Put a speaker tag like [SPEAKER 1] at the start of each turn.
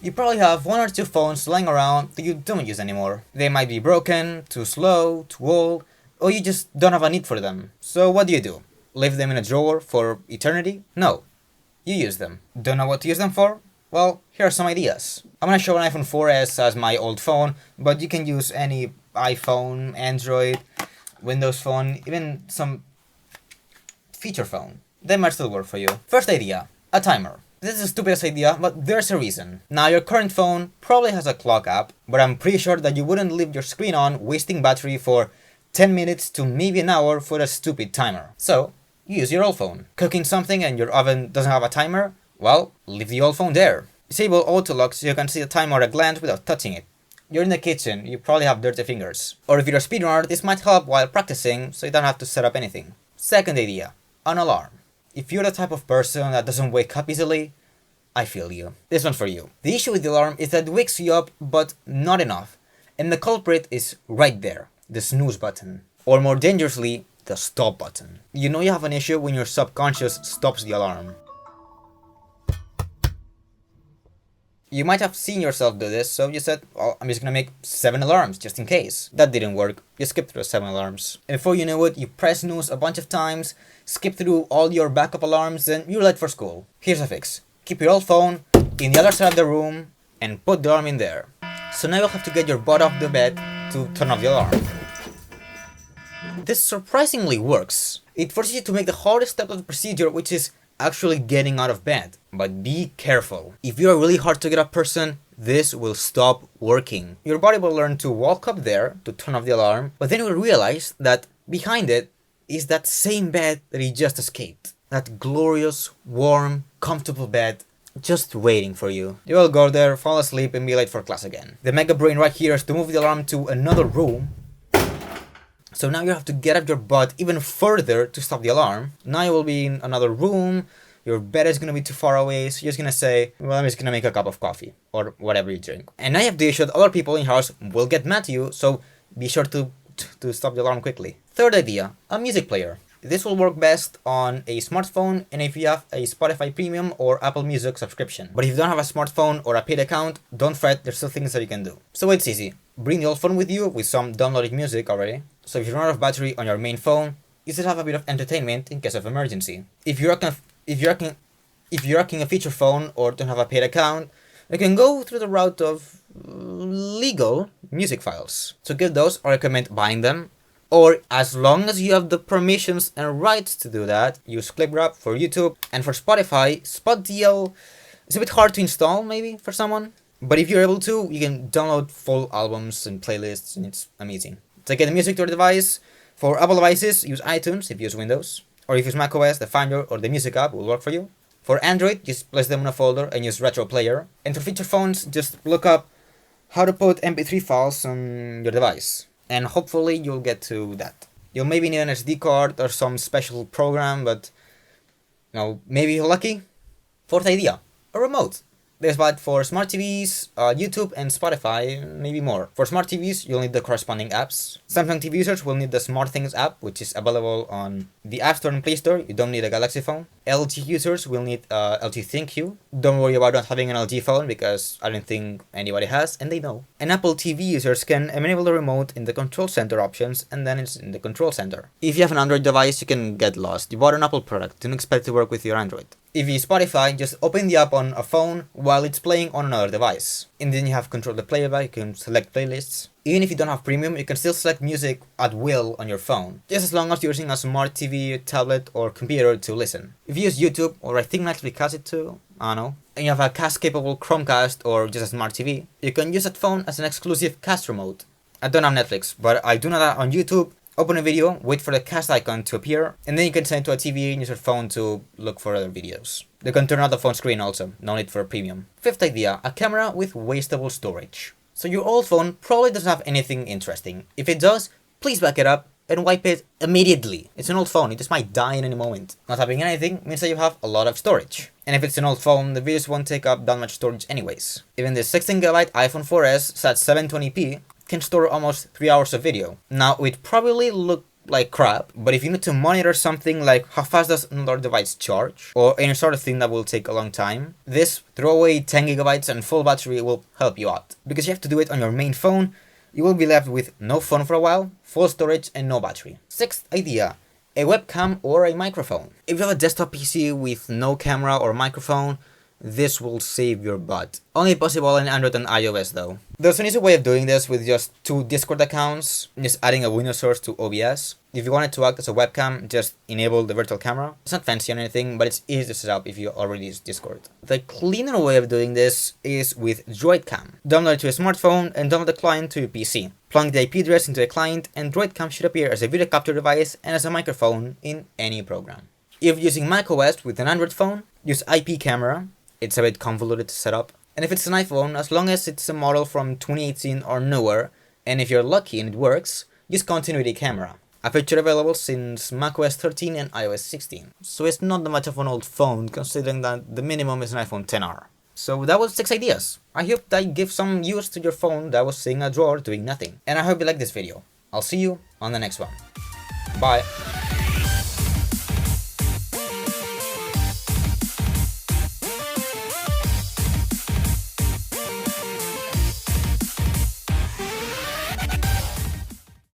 [SPEAKER 1] You probably have one or two phones lying around that you don't use anymore. They might be broken, too slow, too old, or you just don't have a need for them. So what do? Leave them in a drawer for eternity? No. You use them. Don't know what to use them for? Well, here are some ideas. I'm gonna show an iPhone 4S as my old phone, but you can use any iPhone, Android, Windows phone, even some feature phone. They might still work for you. First idea, a timer. This is the stupidest idea, but there's a reason. Now, your current phone probably has a clock app, but I'm pretty sure that you wouldn't leave your screen on, wasting battery for 10 minutes to maybe an hour for a stupid timer. So, you use your old phone. Cooking something and your oven doesn't have a timer? Well, leave the old phone there. Disable auto lock so you can see the timer at a glance without touching it. You're in the kitchen, you probably have dirty fingers. Or if you're a speedrunner, this might help while practicing so you don't have to set up anything. Second idea, an alarm. If you're the type of person that doesn't wake up easily, I feel you. This one's for you. The issue with the alarm is that it wakes you up, but not enough. And the culprit is right there, the snooze button. Or more dangerously, the stop button. You know you have an issue when your subconscious stops the alarm. You might have seen yourself do this, so you said, well, I'm just gonna make 7 alarms just in case. That didn't work. You skipped through 7 alarms. And before you know it, you press snooze a bunch of times, skip through all your backup alarms, and you're late for school. Here's a fix. Keep your old phone in the other side of the room and put the alarm in there. So now you'll have to get your butt off the bed to turn off the alarm. This surprisingly works. It forces you to make the hardest step of the procedure, which is actually getting out of bed. But be careful. If you're a really hard to get up person, this will stop working. Your body will learn to walk up there to turn off the alarm, but then you will realize that behind it is that same bed that you just escaped. That glorious, warm, comfortable bed just waiting for you. You will go there, fall asleep, and be late for class again. The mega brain right here is to move the alarm to another room. So now you have to get up your butt even further to stop the alarm. Now you will be in another room, your bed is gonna be too far away, so you're just gonna say, well, I'm just gonna make a cup of coffee, or whatever you drink. And now you have the issue that other people in your house will get mad at you, so be sure to stop the alarm quickly. Third idea, a music player. This will work best on a smartphone and if you have a Spotify Premium or Apple Music subscription. But if you don't have a smartphone or a paid account, don't fret, there's still things that you can do. So it's easy. Bring the old phone with you with some downloaded music already. So if you run out of battery on your main phone, you still have a bit of entertainment in case of emergency. If you're rocking a feature phone or don't have a paid account, you can go through the route of legal music files. So get those, I recommend buying them. Or as long as you have the permissions and rights to do that, use ClipWrap for YouTube. And for Spotify, SpotDL is a bit hard to install maybe for someone. But if you're able to, you can download full albums and playlists and it's amazing. To get the music to your device, for Apple devices, use iTunes if you use Windows. Or if you use macOS, the Finder or the Music app will work for you. For Android, just place them in a folder and use Retro Player. And for feature phones, just look up how to put MP3 files on your device. And hopefully you'll get to that. You'll maybe need an SD card or some special program, but maybe you're lucky. Fourth idea, a remote. There's bad for smart TVs, YouTube and Spotify, maybe more. For smart TVs, you'll need the corresponding apps. Samsung TV users will need the SmartThings app, which is available on the App Store and Play Store. You don't need a Galaxy phone. LG users will need LG ThinQ. Don't worry about not having an LG phone because I don't think anybody has, and they know. And Apple TV users can enable the remote in the control center options, and then it's in the control center. If you have an Android device, you can get lost. You bought an Apple product, don't expect it to work with your Android. If you use Spotify, just open the app on a phone while it's playing on another device. And then you have control of the playback, you can select playlists. Even if you don't have premium, you can still select music at will on your phone, just as long as you're using a smart TV, tablet, or computer to listen. If you use YouTube, or I think Netflix has it too, I don't know, and you have a cast-capable Chromecast or just a smart TV, you can use that phone as an exclusive cast remote. I don't have Netflix, but I do know that on YouTube, open a video, wait for the cast icon to appear, and then you can send it to a TV and use your phone to look for other videos. You can turn out the phone screen also, no need for a premium. Fifth idea, a camera with wastable storage. So your old phone probably doesn't have anything interesting. If it does, please back it up and wipe it immediately. It's an old phone, it just might die in any moment. Not having anything means that you have a lot of storage. And if it's an old phone, the videos won't take up that much storage anyways. Even the 16GB iPhone 4S set 720p can store almost 3 hours of video. Now, it probably look like crap, but if you need to monitor something like how fast does another device charge, or any sort of thing that will take a long time, this throwaway 10 gigabytes and full battery will help you out. Because you have to do it on your main phone, you will be left with no phone for a while, full storage, and no battery. Sixth idea, a webcam or a microphone. If you have a desktop PC with no camera or microphone, this will save your butt. Only possible in Android and iOS though. There's an easy way of doing this with just 2 Discord accounts, just adding a Windows source to OBS. If you want it to act as a webcam, just enable the virtual camera. It's not fancy or anything, but it's easy to set up if you already use Discord. The cleaner way of doing this is with Droidcam. Download it to a smartphone and download the client to your PC. Plug the IP address into a client and Droidcam should appear as a video capture device and as a microphone in any program. If you're using macOS with an Android phone, use IP camera. It's a bit convoluted to set up. And if it's an iPhone, as long as it's a model from 2018 or newer, and if you're lucky and it works, use continuity camera. A feature available since macOS 13 and iOS 16. So it's not that much of an old phone, considering that the minimum is an iPhone XR. So that was 6 ideas. I hope that gives some use to your phone that was sitting in a drawer doing nothing. And I hope you like this video. I'll see you on the next one. Bye.